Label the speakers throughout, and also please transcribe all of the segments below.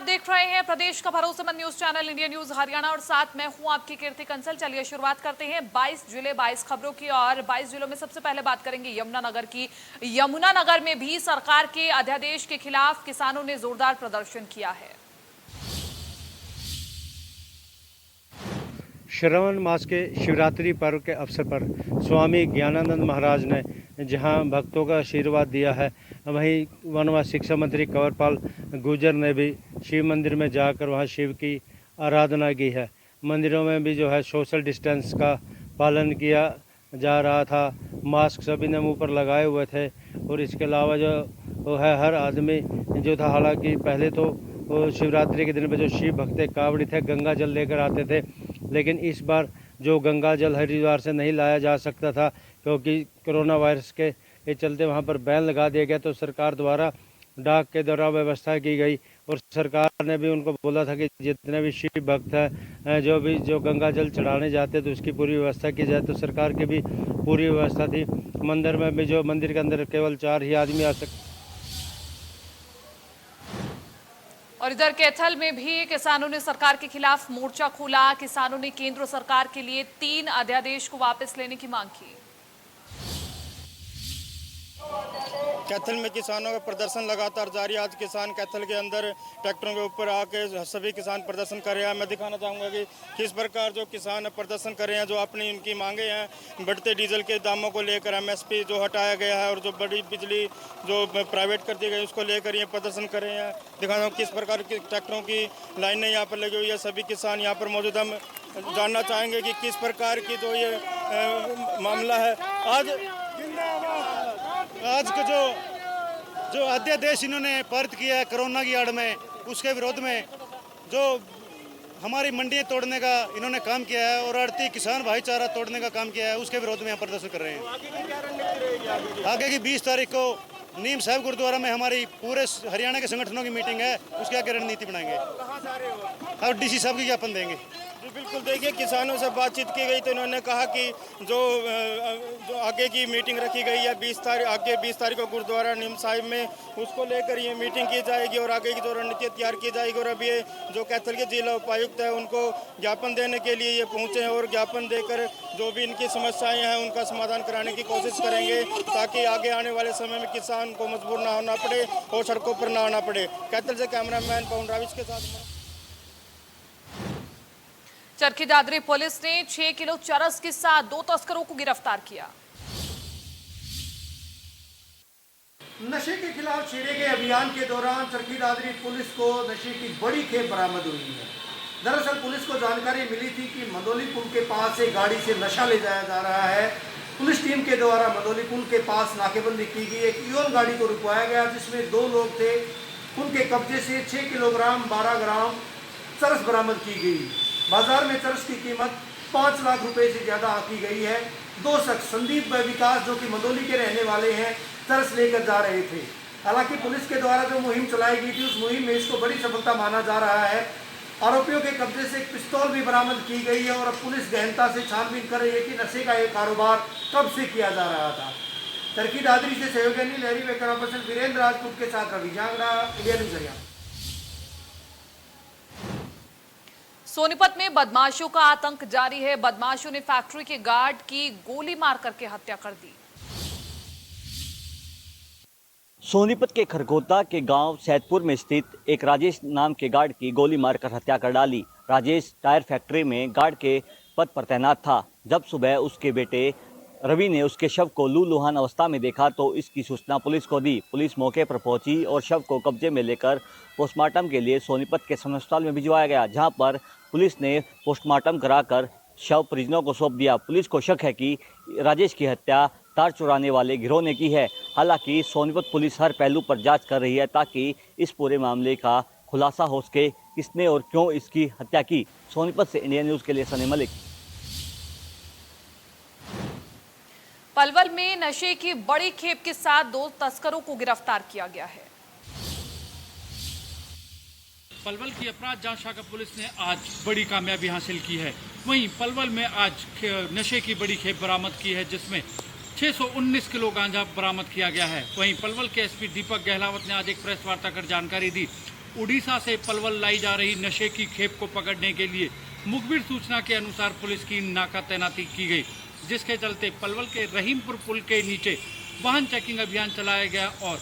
Speaker 1: आप देख रहे हैं प्रदेश का भरोसेमंद news channel India news Haryana और साथ मैं हूं आपकी कीर्ति कंसल। चलिए शुरुआत करते हैं 22 जिले 22 खबरों की और 22 जिलों में सबसे पहले बात करेंगे यमुनानगर की। यमुनानगर में भी सरकार के अध्यादेश के खिलाफ किसानों ने जोरदार प्रदर्शन किया है।
Speaker 2: श्रावण मास के शिवरात्रि पर्व के अवसर पर स्वामी ज्ञानानंद महाराज ने जहां भक्तों का आशीर्वाद दिया है, वहीं वन व शिक्षा मंत्री कंवरपाल गुर्जर ने भी शिव मंदिर में जाकर वहां शिव की आराधना की है। मंदिरों में भी जो है सोशल डिस्टेंस का पालन किया जा रहा था। मास्क सभी ने मुंह पर लगाए हुए थे और इसके अलावा जो है हर आदमी जो था, हालांकि पहले तो शिवरात्रि के दिन पे जो शिव भक्त कांवड़ी थे गंगा जल लेकर आते थे, लेकिन इस बार जो गंगा जल हरिद्वार से नहीं लाया जा सकता था क्योंकि कोरोना वायरस के चलते वहां पर बैन लगा दिया गया। तो सरकार द्वारा डाक के द्वारा व्यवस्था की गई और सरकार ने भी उनको बोला था कि जितने भी शिव भक्त हैं जो गंगा जल चढ़ाने जाते तो उसकी पूरी व्यवस्था की जाए। तो सरकार की भी पूरी व्यवस्था थी। मंदिर में भी जो मंदिर के अंदर केवल 4 ही आदमी आ सकते।
Speaker 1: और इधर कैथल में भी किसानों ने सरकार के खिलाफ मोर्चा खोला। किसानों ने केंद्र सरकार के लिए 3 अध्यादेश को वापस लेने की मांग की।
Speaker 3: कैथल में किसानों का प्रदर्शन लगातार जारी। आज किसान कैथल के अंदर ट्रैक्टरों के ऊपर आके सभी किसान प्रदर्शन कर रहे हैं। मैं दिखाना चाहूँगा कि किस प्रकार जो किसान प्रदर्शन कर रहे हैं, जो अपनी उनकी मांगे हैं। बढ़ते डीजल के दामों को लेकर MSP जो हटाया गया है और जो बड़ी बिजली जो प्राइवेट कर दी गई उसको लेकर ये प्रदर्शन कर रहे हैं। दिखाना किस प्रकार की ट्रैक्टरों की लाइनें यहाँ पर लगी हुई है। सभी किसान यहाँ पर मौजूद। हम जानना चाहेंगे कि किस प्रकार की जो ये मामला है।
Speaker 4: आज का जो अध्यादेश इन्होंने पारित किया है कोरोना की आड़ में, उसके विरोध में जो हमारी मंडियां तोड़ने का इन्होंने काम किया है और आड़ती किसान भाईचारा तोड़ने का काम किया है, उसके विरोध में हम प्रदर्शन कर रहे हैं। आगे की 20 तारीख को नीम साहिब गुरुद्वारा में हमारी पूरे हरियाणा के संगठनों की मीटिंग है, उसके आगे रणनीति बनाएंगे और DC साहब की ज्ञापन देंगे।
Speaker 3: जी बिल्कुल, देखिए किसानों से बातचीत की गई तो इन्होंने कहा कि जो आगे की मीटिंग रखी गई है 20 तारीख को गुरुद्वारा नीम साहिब में, उसको लेकर ये मीटिंग की जाएगी और आगे की जो रणनीति तैयार की जाएगी। और अभी जो कैथल के जिला उपायुक्त है उनको ज्ञापन देने के लिए ये पहुँचे हैं और ज्ञापन देकर जो भी इनकी समस्याएँ हैं उनका समाधान कराने की कोशिश करेंगे ताकि आगे आने वाले समय में किसान को मजबूर ना होना पड़े और सड़कों पर ना आना पड़े। कैथल से कैमरामैन पवन राविश के साथ।
Speaker 1: चरखी दादरी पुलिस ने 6 किलो चरस के साथ 2 तस्करों को गिरफ्तार किया।
Speaker 5: नशे के खिलाफ छेड़े गए अभियान के दौरान चरखी दादरी पुलिस को नशे की बड़ी खेप बरामद हुई है। दरअसल पुलिस को जानकारी मिली थी कि मंदोली पुल के पास से गाड़ी से नशा ले जाया जा रहा है। पुलिस टीम के द्वारा मंदोली पुल के पास नाकेबंदी की गई। एक ईओन गाड़ी को रुकवाया गया जिसमें 2 लोग थे। उनके कब्जे से 6 किलोग्राम 12 ग्राम चरस बरामद की गई। बाजार में चरस की कीमत 5 लाख रुपए से ज्यादा आंकी गई है। 2 शख्स संदीप व विकास जो कि मंदोली के रहने वाले हैं चरस लेकर जा रहे थे। हालांकि पुलिस के द्वारा जो मुहिम चलाई गई थी उस मुहिम में इसको बड़ी सफलता माना जा रहा है। आरोपियों के कब्जे से एक पिस्तौल भी बरामद की गई है और अब पुलिस गहनता से छानबीन कर रही है कि नशे का ये कारोबार कब से किया जा रहा था। चरखी दादरी से सहयोगी लहरी व कैमरापर्सन वीरेंद्र राजपूत के साथ रवि जांगड़ा, इंडिया न्यूज हरियाणा।
Speaker 1: सोनीपत में बदमाशों का आतंक जारी है। बदमाशों ने फैक्ट्री के गार्ड की गोली मार करके हत्या कर दी।
Speaker 6: सोनीपत के खरगोता के गांव सैदपुर में स्थित एक राजेश नाम के गार्ड की गोली मारकर हत्या कर डाली। राजेश टायर फैक्ट्री में गार्ड के पद पर तैनात था। जब सुबह उसके बेटे रवि ने उसके शव को लूलुहान अवस्था में देखा तो इसकी सूचना पुलिस को दी। पुलिस मौके पर पहुंची और शव को कब्जे में लेकर पोस्टमार्टम के लिए सोनीपत के सदर अस्पताल में भिजवाया गया, जहां पर पुलिस ने पोस्टमार्टम कराकर शव परिजनों को सौंप दिया। पुलिस को शक है कि राजेश की हत्या तार चुराने वाले गिरोह ने की है। हालांकि सोनीपत पुलिस हर पहलू पर जांच कर रही है ताकि इस पूरे मामले का खुलासा हो सके, किसने और क्यों इसकी हत्या की। सोनीपत से इंडिया न्यूज़ के लिए सनी मलिक।
Speaker 1: पलवल में नशे की बड़ी खेप के साथ 2 तस्करों को गिरफ्तार किया गया है।
Speaker 7: पलवल की अपराध जांच शाखा पुलिस ने आज बड़ी कामयाबी हासिल की है। वहीं पलवल में आज नशे की बड़ी खेप बरामद की है जिसमें 619 किलो गांजा बरामद किया गया है। वहीं पलवल के SP दीपक गहलावत ने आज एक प्रेस वार्ता कर जानकारी दी उड़ीसा से पलवल लाई जा रही नशे की खेप को पकड़ने के लिए मुखबिर सूचना के अनुसार पुलिस की नाका तैनाती की गई, जिसके चलते पलवल के रहीमपुर पुल के नीचे वाहन चेकिंग अभियान चलाया गया और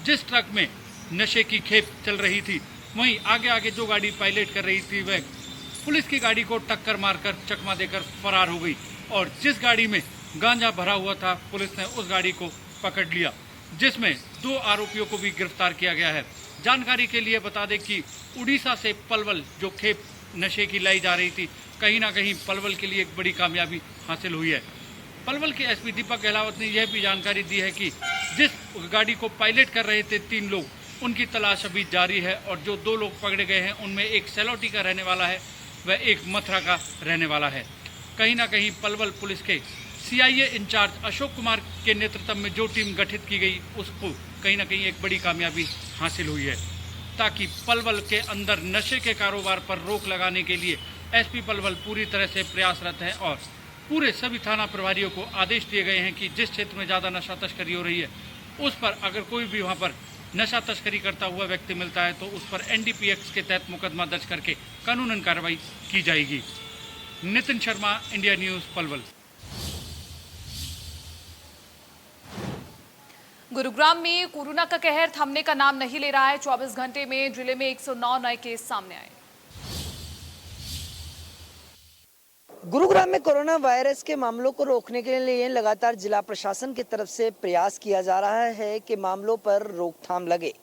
Speaker 7: जिस ट्रक में नशे की खेप चल रही थी वहीं आगे आगे जो गाड़ी पायलट कर रही थी वह पुलिस की गाड़ी को टक्कर मारकर चकमा देकर फरार हो गई और जिस गाड़ी में गांजा भरा हुआ था पुलिस ने उस गाड़ी को पकड़ लिया, जिसमें 2 आरोपियों को भी गिरफ्तार किया गया है। जानकारी के लिए बता दें कि उड़ीसा से पलवल जो खेप नशे की लाई जा रही थी, कहीं ना कहीं पलवल के लिए एक बड़ी कामयाबी हासिल हुई है। पलवल के एसपी दीपक गहलावत ने यह भी जानकारी दी है कि जिस गाड़ी को पायलट कर रहे थे 3 लोग, उनकी तलाश अभी जारी है और जो 2 लोग पकड़े गए हैं उनमें एक सेलौटी का रहने वाला है व एक मथुरा का रहने वाला है। कहीं ना कहीं पलवल पुलिस के सीआईए इंचार्ज अशोक कुमार के नेतृत्व में जो टीम गठित की गई उसको कहीं ना कहीं एक बड़ी कामयाबी हासिल हुई है, ताकि पलवल के अंदर नशे के कारोबार पर रोक लगाने के लिए एसपी पलवल पूरी तरह से प्रयासरत है और पूरे सभी थाना प्रभारियों को आदेश दिए गए हैं कि जिस क्षेत्र में ज़्यादा नशा तस्करी हो रही है उस पर अगर कोई भी वहाँ पर नशा तस्करी करता हुआ व्यक्ति मिलता है तो उस पर एनडीपीएस के तहत मुकदमा दर्ज करके कानूनन कार्रवाई की जाएगी। Nitin Sharma, India news, Palwal.
Speaker 1: गुरुग्राम में कोरोना का कहर थमने का नाम नहीं ले रहा है। 24 घंटे में जिले में 109 नए केस सामने आए।
Speaker 8: गुरुग्राम में कोरोना वायरस के मामलों को रोकने के लिए लगातार जिला प्रशासन की तरफ से प्रयास किया जा रहा है कि मामलों पर रोकथाम लगे,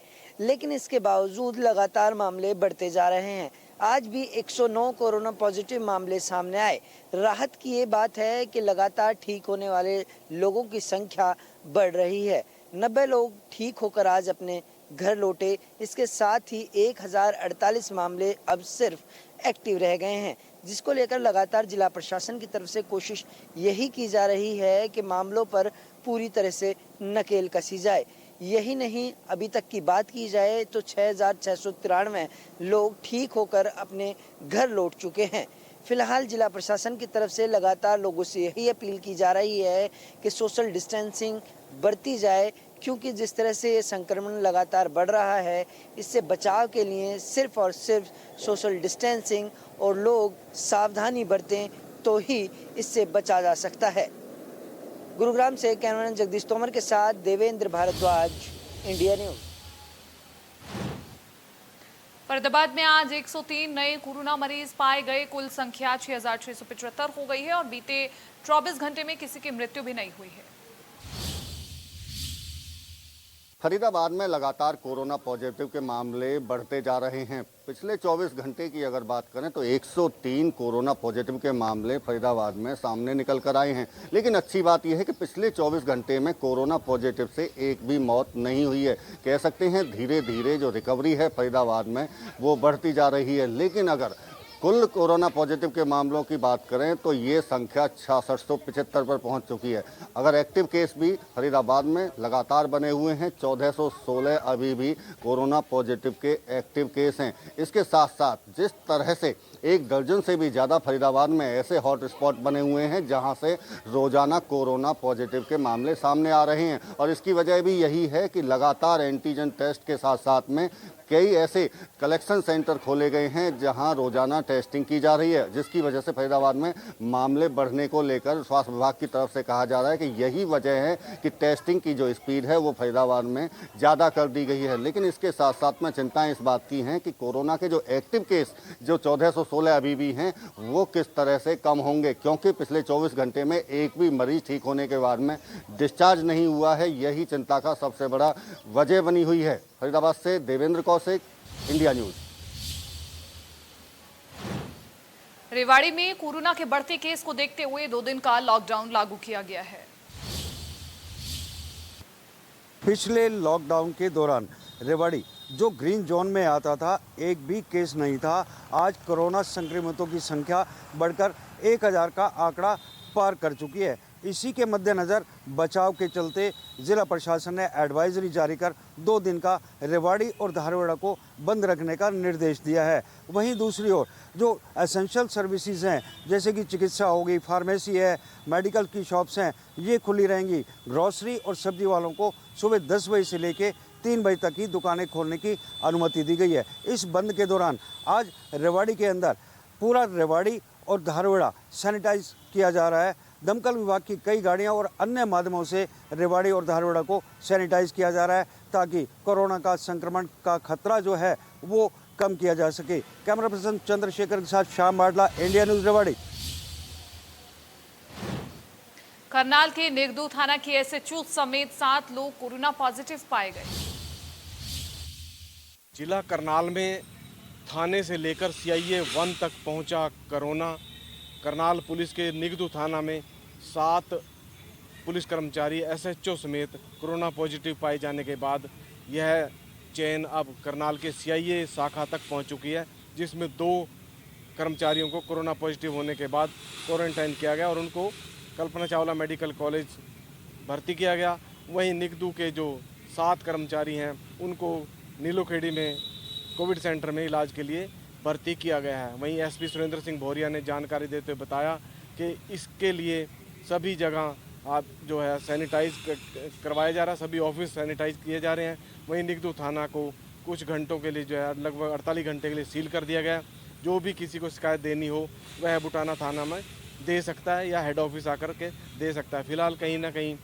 Speaker 8: लेकिन इसके बावजूद लगातार मामले बढ़ते जा रहे हैं। आज भी 109 कोरोना पॉजिटिव मामले सामने आए। राहत की ये बात है कि लगातार ठीक होने वाले लोगों की संख्या बढ़ रही है। 90 लोग ठीक होकर आज अपने घर लौटे। इसके साथ ही 1048 मामले अब सिर्फ एक्टिव रह गए हैं, जिसको लेकर लगातार जिला प्रशासन की तरफ से कोशिश यही की जा रही है कि मामलों पर पूरी तरह से नकेल कसी जाए। यही नहीं, अभी तक की बात की जाए तो 6693 लोग ठीक होकर अपने घर लौट चुके हैं। फिलहाल जिला प्रशासन की तरफ से लगातार लोगों से यही अपील की जा रही है कि सोशल डिस्टेंसिंग बरती जाए, क्योंकि जिस तरह से ये संक्रमण लगातार बढ़ रहा है, इससे बचाव के लिए सिर्फ और सिर्फ सोशल डिस्टेंसिंग और लोग सावधानी बरतें तो ही इससे बचा जा सकता है। गुरुग्राम से कैमरामैन जगदीश तोमर के साथ देवेंद्र भारद्वाज, इंडिया न्यूज़।
Speaker 1: फरीदाबाद में आज 103 नए कोरोना मरीज पाए गए। कुल संख्या 6675 हो गई है और बीते 24 घंटे में किसी की मृत्यु भी नहीं हुई है।
Speaker 9: फरीदाबाद में लगातार कोरोना पॉजिटिव के मामले बढ़ते जा रहे हैं। पिछले 24 घंटे की अगर बात करें तो 103 कोरोना पॉजिटिव के मामले फरीदाबाद में सामने निकल कर आए हैं। लेकिन अच्छी बात यह है कि पिछले 24 घंटे में कोरोना पॉजिटिव से एक भी मौत नहीं हुई है। कह सकते हैं धीरे धीरे जो रिकवरी है फरीदाबाद में वो बढ़ती जा रही है। लेकिन अगर कुल कोरोना पॉजिटिव के मामलों की बात करें तो ये संख्या 6675 पर पहुंच चुकी है। अगर एक्टिव केस भी फरीदाबाद में लगातार बने हुए हैं, 1416 अभी भी कोरोना पॉजिटिव के एक्टिव केस हैं। इसके साथ साथ जिस तरह से 1 दर्जन से भी ज़्यादा फरीदाबाद में ऐसे हॉट स्पॉट बने हुए हैं जहां से रोज़ाना कोरोना पॉजिटिव के मामले सामने आ रहे हैं, और इसकी वजह भी यही है कि लगातार एंटीजन टेस्ट के साथ साथ में कई ऐसे कलेक्शन सेंटर खोले गए हैं जहां रोजाना टेस्टिंग की जा रही है, जिसकी वजह से फरीदाबाद में मामले बढ़ने को लेकर स्वास्थ्य विभाग की तरफ से कहा जा रहा है कि यही वजह है कि टेस्टिंग की जो स्पीड है वो फरीदाबाद में ज़्यादा कर दी गई है। लेकिन इसके साथ साथ में चिंताएं इस बात की हैं कि कोरोना के जो एक्टिव केस जो 1416 अभी भी हैं वो किस तरह से कम होंगे, क्योंकि पिछले 24 घंटे में एक भी मरीज ठीक होने के बाद में डिस्चार्ज नहीं हुआ है। यही चिंता का सबसे बड़ा वजह बनी हुई है। फरीदाबाद से देवेंद्र कौशिक, इंडिया न्यूज़।
Speaker 1: रेवाड़ी में कोरोना के बढ़ते केस को देखते हुए 2 दिन का लॉकडाउन लागू किया गया है।
Speaker 10: पिछले लॉकडाउन के दौरान रेवाड़ी जो ग्रीन जोन में आता था, एक भी केस नहीं था। आज कोरोना संक्रमितों की संख्या बढ़कर 1000 का आंकड़ा पार कर चुकी है। इसी के मद्देनज़र बचाव के चलते जिला प्रशासन ने एडवाइजरी जारी कर 2 दिन का रेवाड़ी और धारवाड़ा को बंद रखने का निर्देश दिया है। वहीं दूसरी ओर जो एसेंशियल सर्विसेज हैं, जैसे कि चिकित्सा होगी, फार्मेसी है, मेडिकल की शॉप्स हैं, ये खुली रहेंगी। ग्रॉसरी और सब्जी वालों को सुबह 10 बजे से लेके 3 बजे तक ही दुकानें खोलने की अनुमति दी गई है। इस बंद के दौरान आज रेवाड़ी के अंदर पूरा रेवाड़ी और धारवाड़ा सैनिटाइज किया जा रहा है। दमकल विभाग की कई गाड़ियां और अन्य माध्यमों से रेवाड़ी और धारवाड़ा को सैनिटाइज किया जा रहा है ताकि कोरोना का संक्रमण का खतरा जो है वो कम किया जा सके। कैमरा पर्सन चंद्रशेखर के साथ श्याम बाडला, इंडिया न्यूज रेवाड़ी।
Speaker 1: करनाल के निगदू थाना की एसएचओ समेत 7 लोग कोरोना पॉजिटिव पाए गए।
Speaker 11: जिला करनाल में थाने से लेकर सीआईए 1 तक पहुंचा कोरोना। करनाल पुलिस के निगदू थाना में 7 पुलिस कर्मचारी एसएचओ समेत कोरोना पॉजिटिव पाए जाने के बाद यह चेन अब करनाल के सीआईए शाखा तक पहुंच चुकी है, जिसमें 2 कर्मचारियों को कोरोना पॉजिटिव होने के बाद क्वारंटाइन किया गया और उनको कल्पना चावला मेडिकल कॉलेज भर्ती किया गया। वहीं निगदू के जो 7 कर्मचारी हैं उनको नीलोखेड़ी में कोविड सेंटर में इलाज के लिए भर्ती किया गया है। वहीं एसपी सुरेंद्र सिंह भौरिया ने जानकारी देते हुए बताया कि इसके लिए सभी जगह आप जो है सैनिटाइज करवाया जा रहा है, सभी ऑफिस सैनिटाइज किए जा रहे हैं। वहीं निगदू थाना को कुछ घंटों के लिए जो है लगभग 48 घंटे के लिए सील कर दिया गया। जो भी किसी को शिकायत देनी हो वह बुटाना थाना में दे सकता है या हेड ऑफिस आकर के दे सकता है। फिलहाल कहीं ना कहीं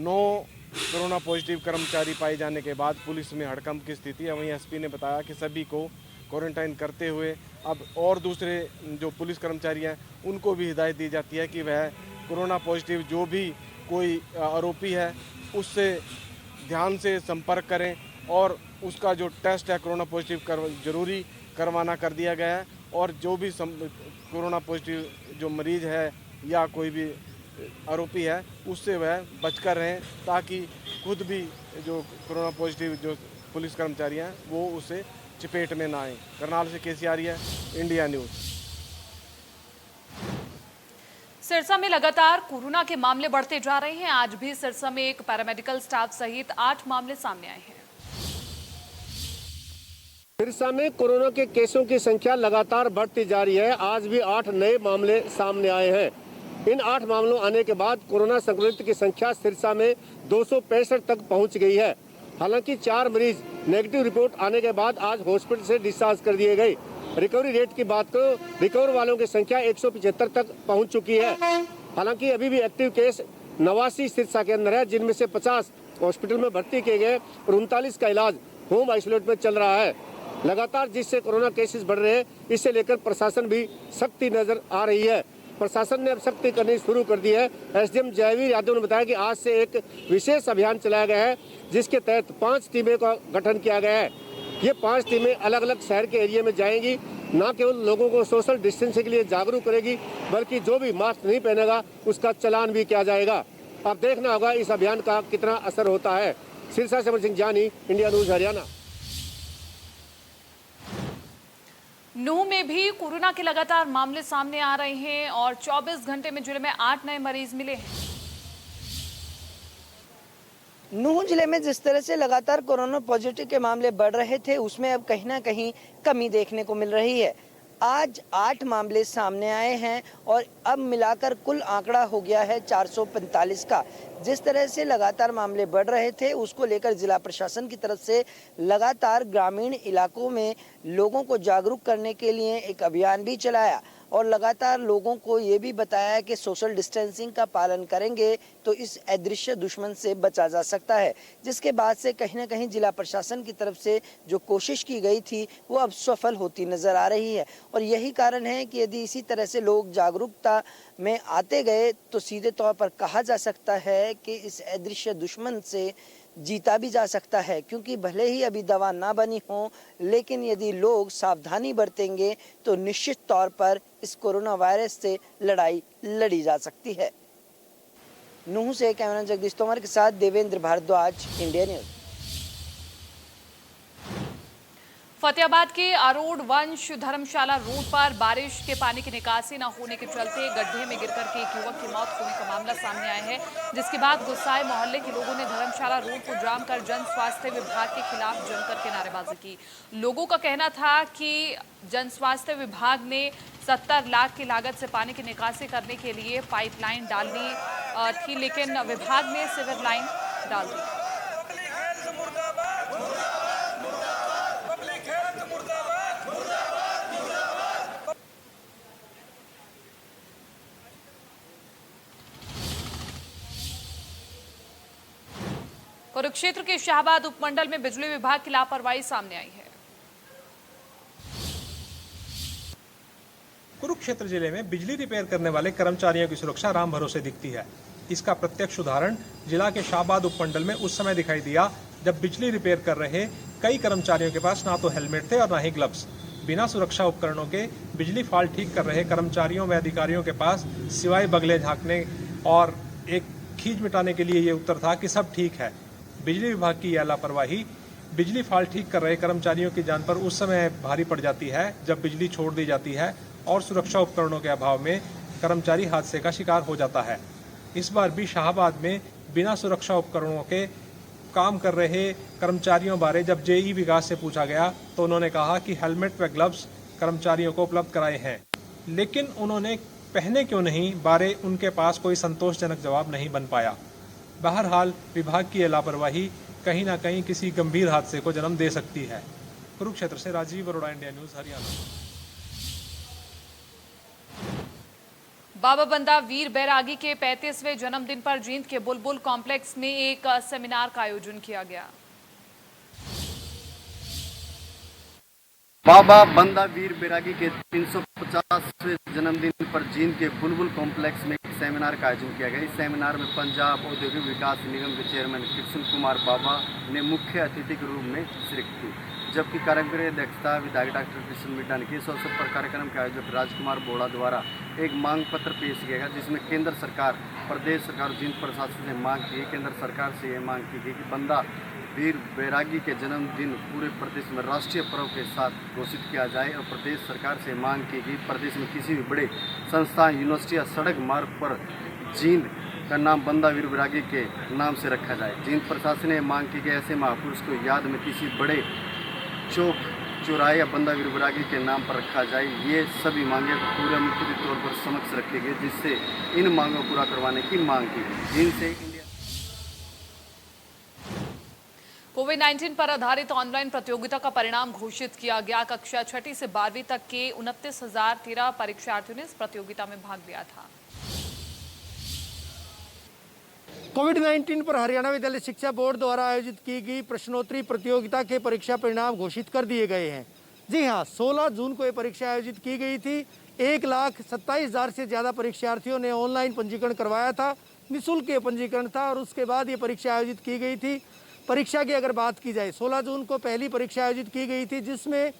Speaker 11: 9 कोरोना पॉजिटिव कर्मचारी पाए जाने के बाद पुलिस में हड़कंप की स्थिति है। वहीं एसपी ने बताया कि सभी को क्वारंटाइन करते हुए अब और दूसरे जो पुलिस कर्मचारी हैं उनको भी हिदायत दी जाती है कि वह कोरोना पॉजिटिव जो भी कोई आरोपी है उससे ध्यान से संपर्क करें और उसका जो टेस्ट है कोरोना पॉजिटिव जरूरी करवाना कर दिया गया है। और जो भी कोरोना पॉजिटिव जो मरीज है या कोई भी आरोपी है उससे वह बचकर रहें ताकि खुद भी जो कोरोना पॉजिटिव जो पुलिस कर्मचारी हैं वो उसे चपेट में ना आए। करनाल से केसी आर्य, इंडिया न्यूज़।
Speaker 1: सिरसा में लगातार कोरोना के मामले बढ़ते जा रहे हैं। आज भी सिरसा में एक पैरामेडिकल स्टाफ सहित 8 मामले सामने आए हैं।
Speaker 12: सिरसा में कोरोना के केसों की संख्या लगातार बढ़ती जा रही है। आज भी 8 नए मामले सामने आए हैं। इन 8 मामलों आने के बाद कोरोना संक्रमित की संख्या सिरसा में 265 तक पहुंच गई है। हालांकि 4 मरीज नेगेटिव रिपोर्ट आने के बाद आज हॉस्पिटल से डिस्चार्ज कर दिए गए। रिकवरी रेट की बात करो, रिकवर वालों की संख्या 175 तक पहुंच चुकी है। हालांकि अभी भी एक्टिव केस 89 सिरसा के अंदर है, जिनमें से 50 हॉस्पिटल में भर्ती किए गए और 39 का इलाज होम आइसोलेट में चल रहा है। लगातार जिससे कोरोना केसेस बढ़ रहे हैं, इससे लेकर प्रशासन भी सख्ती नजर आ रही है। प्रशासन ने अब सख्ती करनी शुरू कर दी है। एसडीएम जयवीर यादव ने बताया कि आज से एक विशेष अभियान चलाया गया है, जिसके तहत 5 टीमें का गठन किया गया है। ये 5 टीमें अलग अलग शहर के एरिया में जाएंगी, न केवल लोगों को सोशल डिस्टेंसिंग के लिए जागरूक करेगी, बल्कि जो भी मास्क नहीं पहनेगा उसका चालान भी किया जाएगा। अब देखना होगा इस अभियान का कितना असर होता है। सिरसा से अमर सिंह जानी, इंडिया न्यूज हरियाणा।
Speaker 1: नूंह में भी कोरोना के लगातार मामले सामने आ रहे हैं और 24 घंटे में जिले में 8 नए मरीज मिले हैं।
Speaker 8: नूंह जिले में जिस तरह से लगातार कोरोना पॉजिटिव के मामले बढ़ रहे थे, उसमें अब कहीं ना कहीं कमी देखने को मिल रही है। आज 8 मामले सामने आए हैं और अब मिलाकर कुल आंकड़ा हो गया है 445 का। जिस तरह से लगातार मामले बढ़ रहे थे, उसको लेकर जिला प्रशासन की तरफ से लगातार ग्रामीण इलाकों में लोगों को जागरूक करने के लिए एक अभियान भी चलाया और लगातार लोगों को ये भी बताया कि सोशल डिस्टेंसिंग का पालन करेंगे तो इस अदृश्य दुश्मन से बचा जा सकता है। जिसके बाद से कहीं ना कहीं जिला प्रशासन की तरफ से जो कोशिश की गई थी वो अब सफल होती नजर आ रही है। और यही कारण है कि यदि इसी तरह से लोग जागरूकता में आते गए तो सीधे तौर पर कहा जा सकता है कि इस अदृश्य दुश्मन से जीता भी जा सकता है। क्योंकि भले ही अभी दवा ना बनी हो, लेकिन यदि लोग सावधानी बरतेंगे तो निश्चित तौर पर इस कोरोना वायरस से लड़ाई लड़ी जा सकती है। नूंह से कैमरा जगदीश तोमर के साथ देवेंद्र भारद्वाज, इंडिया न्यूज।
Speaker 1: फतेहाबाद के अरोड़ वंश धर्मशाला रोड पर बारिश के पानी की निकासी न होने के चलते गड्ढे में गिरकर के एक युवक की मौत होने का मामला सामने आया है, जिसके बाद गुस्साए मोहल्ले के लोगों ने धर्मशाला रोड को जाम कर जन स्वास्थ्य विभाग के खिलाफ जमकर के नारेबाजी की। लोगों का कहना था कि जन स्वास्थ्य विभाग ने 70 लाख की लागत से पानी की निकासी करने के लिए पाइपलाइन डालनी थी, लेकिन विभाग ने सीवर लाइन डाल दी। कुरुक्षेत्र के शाहबाद उपमंडल में बिजली विभाग की लापरवाही सामने आई है।
Speaker 13: कुरुक्षेत्र जिले में बिजली रिपेयर करने वाले कर्मचारियों की सुरक्षा राम भरोसे दिखती है। इसका प्रत्यक्ष उदाहरण जिला के शाहबाद उपमंडल में उस समय दिखाई दिया जब बिजली रिपेयर कर रहे कई कर्मचारियों के पास ना तो हेलमेट थे और ना ही ग्लव्स। बिना सुरक्षा उपकरणों के बिजली फॉल्ट ठीक कर रहे कर्मचारियों व अधिकारियों के पास सिवाय बगले झांकने और एक खींच मिटाने के लिए ये उत्तर था कि सब ठीक है। बिजली विभाग की यह लापरवाही बिजली फॉल्ट ठीक कर रहे कर्मचारियों की जान पर उस समय भारी पड़ जाती है जब बिजली छोड़ दी जाती है और सुरक्षा उपकरणों के अभाव में कर्मचारी हादसे का शिकार हो जाता है। इस बार भी शाहबाद में बिना सुरक्षा उपकरणों के काम कर रहे कर्मचारियों बारे जब जेई विकास से पूछा गया तो उन्होंने कहा कि हेलमेट व ग्लव्स कर्मचारियों को उपलब्ध कराए हैं, लेकिन उन्होंने पहने क्यों नहीं बारे उनके पास कोई संतोषजनक जवाब नहीं बन पाया। बहरहाल विभाग की यह लापरवाही कहीं ना कहीं किसी गंभीर हादसे को जन्म दे सकती है। कुरुक्षेत्र से राजीव अरोड़ा, इंडिया न्यूज, हरियाणा।
Speaker 1: बाबा बंदा वीर बैरागी के 35वें जन्मदिन पर जींद के बुलबुल कॉम्प्लेक्स में एक सेमिनार का आयोजन किया गया।
Speaker 9: बाबा बंदा वीर बैरागी के 350वें जन्मदिन पर जींद के बुलबुल कॉम्प्लेक्स में एक सेमिनार का आयोजन किया गया। इस सेमिनार में पंजाब औद्योगिक विकास निगम के चेयरमैन कृष्ण कुमार बाबा ने मुख्य अतिथि के रूप में शिरकत की, जबकि कार्यक्रम की अध्यक्षता विधायक डॉक्टर कृष्ण मिड्डा ने की। इस अवसर पर कार्यक्रम के आयोजक राजकुमार बोड़ा द्वारा एक मांग पत्र पेश किया गया, जिसमें केंद्र सरकार, प्रदेश सरकार, जींद प्रशासन से मांग की। केंद्र सरकार से यह मांग की गई कि बंदा वीर बैरागी के जन्मदिन पूरे प्रदेश में राष्ट्रीय पर्व के साथ घोषित किया जाए और प्रदेश सरकार से मांग की गई प्रदेश में किसी भी बड़े संस्थान, यूनिवर्सिटी या सड़क मार्ग पर जींद का नाम बंदा वीर बैरागी के नाम से रखा जाए। जींद प्रशासन ने मांग की कि ऐसे महापुरुष को याद में किसी बड़े चौक, चौराहे या बंदा वीर बैरागी के नाम पर रखा जाए। ये सभी मांगे पूरे मुख्य तौर पर समक्ष रखी गई, जिससे इन मांगों को पूरा करवाने की मांग की गई। जिनसे
Speaker 1: कोविड-19 पर आधारित ऑनलाइन प्रतियोगिता का परिणाम घोषित किया गया। कक्षा 6ठी से 12वीं तक के 29,013 परीक्षार्थियों ने इस प्रतियोगिता में भाग लिया था।
Speaker 5: कोविड-19 पर हरियाणा विद्यालय शिक्षा बोर्ड द्वारा आयोजित की गई प्रश्नोत्तरी प्रतियोगिता के परीक्षा परिणाम घोषित कर दिए गए हैं। जी हां, 16 जून को ये परीक्षा आयोजित की गई थी। 1,27,000 से ज़्यादा परीक्षार्थियों ने ऑनलाइन पंजीकरण करवाया था। निःशुल्क पंजीकरण था और उसके बाद ये परीक्षा आयोजित की गई थी। परीक्षा की अगर बात की जाए, 16 जून को पहली परीक्षा आयोजित की गई थी, जिसमें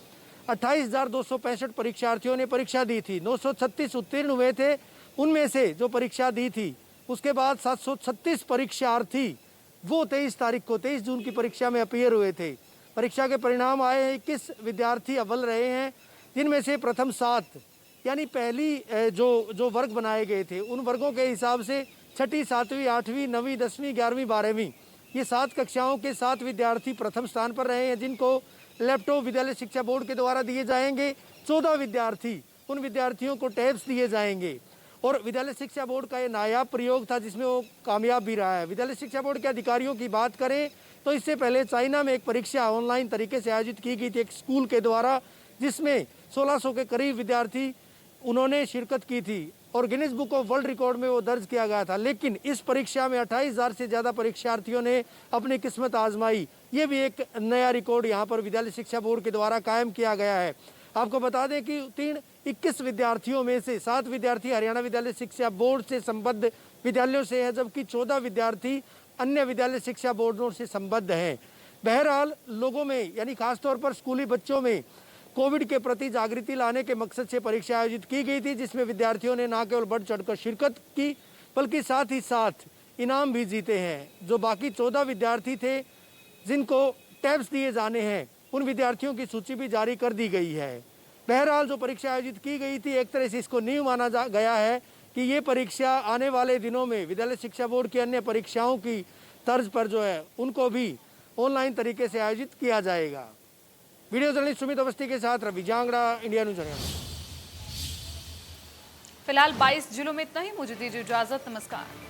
Speaker 5: 28,265 परीक्षार्थियों ने परीक्षा दी थी। 936 उत्तीर्ण हुए थे। उनमें से जो परीक्षा दी थी, उसके बाद 736 परीक्षार्थी वो 23 जून की परीक्षा में अपीयर हुए थे। परीक्षा के परिणाम आए हैं। 21 विद्यार्थी अव्वल रहे हैं, जिनमें से प्रथम 7 यानी पहली जो वर्ग बनाए गए थे, उन वर्गों के हिसाब से 6ठी, 7वीं, 8वीं, 9वीं, 10वीं, 11वीं, 12वीं ये 7 कक्षाओं के 7 विद्यार्थी प्रथम स्थान पर रहे हैं, जिनको लैपटॉप विद्यालय शिक्षा बोर्ड के द्वारा दिए जाएंगे। 14 विद्यार्थी, उन विद्यार्थियों को टैब्स दिए जाएंगे और विद्यालय शिक्षा बोर्ड का ये नायाब प्रयोग था, जिसमें वो कामयाब भी रहा है। विद्यालय शिक्षा बोर्ड के अधिकारियों की बात करें तो इससे पहले चाइना में एक परीक्षा ऑनलाइन तरीके से आयोजित की गई थी एक स्कूल के द्वारा, जिसमें 1600 के करीब विद्यार्थी उन्होंने शिरकत की थी और Guinness book of world record में वो दर्ज किया गया था। लेकिन इस परीक्षा में 28,000 से ज़्यादा परीक्षार्थियों ने अपनी किस्मत आजमाई। ये भी एक नया रिकॉर्ड यहाँ पर विद्यालय शिक्षा बोर्ड के द्वारा कायम किया गया है। आपको बता दें कि उत्तीर्ण 21 विद्यार्थियों में से 7 विद्यार्थी हरियाणा विद्यालय शिक्षा बोर्ड से संबद्ध विद्यालयों से हैं, जबकि 14 विद्यार्थी अन्य विद्यालय शिक्षा बोर्डों से संबद्ध हैं। बहरहाल लोगों में यानी खासतौर पर स्कूली बच्चों में कोविड के प्रति जागृति लाने के मकसद से परीक्षा आयोजित की गई थी, जिसमें विद्यार्थियों ने न केवल बढ़ चढ़कर शिरकत की बल्कि साथ ही साथ इनाम भी जीते हैं। जो बाकी 14 विद्यार्थी थे जिनको टैब्स दिए जाने हैं, उन विद्यार्थियों की सूची भी जारी कर दी गई है। बहरहाल जो परीक्षा आयोजित की गई थी, एक तरह से इसको नींव माना गया है कि ये परीक्षा आने वाले दिनों में विद्यालय शिक्षा बोर्ड की अन्य परीक्षाओं की तर्ज पर जो है उनको भी ऑनलाइन तरीके से आयोजित किया जाएगा। वीडियो जर्नलिस्ट सुमित अवस्थी के साथ रवि जांगड़ा, इंडिया न्यूज हरियाणा।
Speaker 1: फिलहाल 22 जिलों में इतना ही। मुझे दीजिए इजाजत। नमस्कार।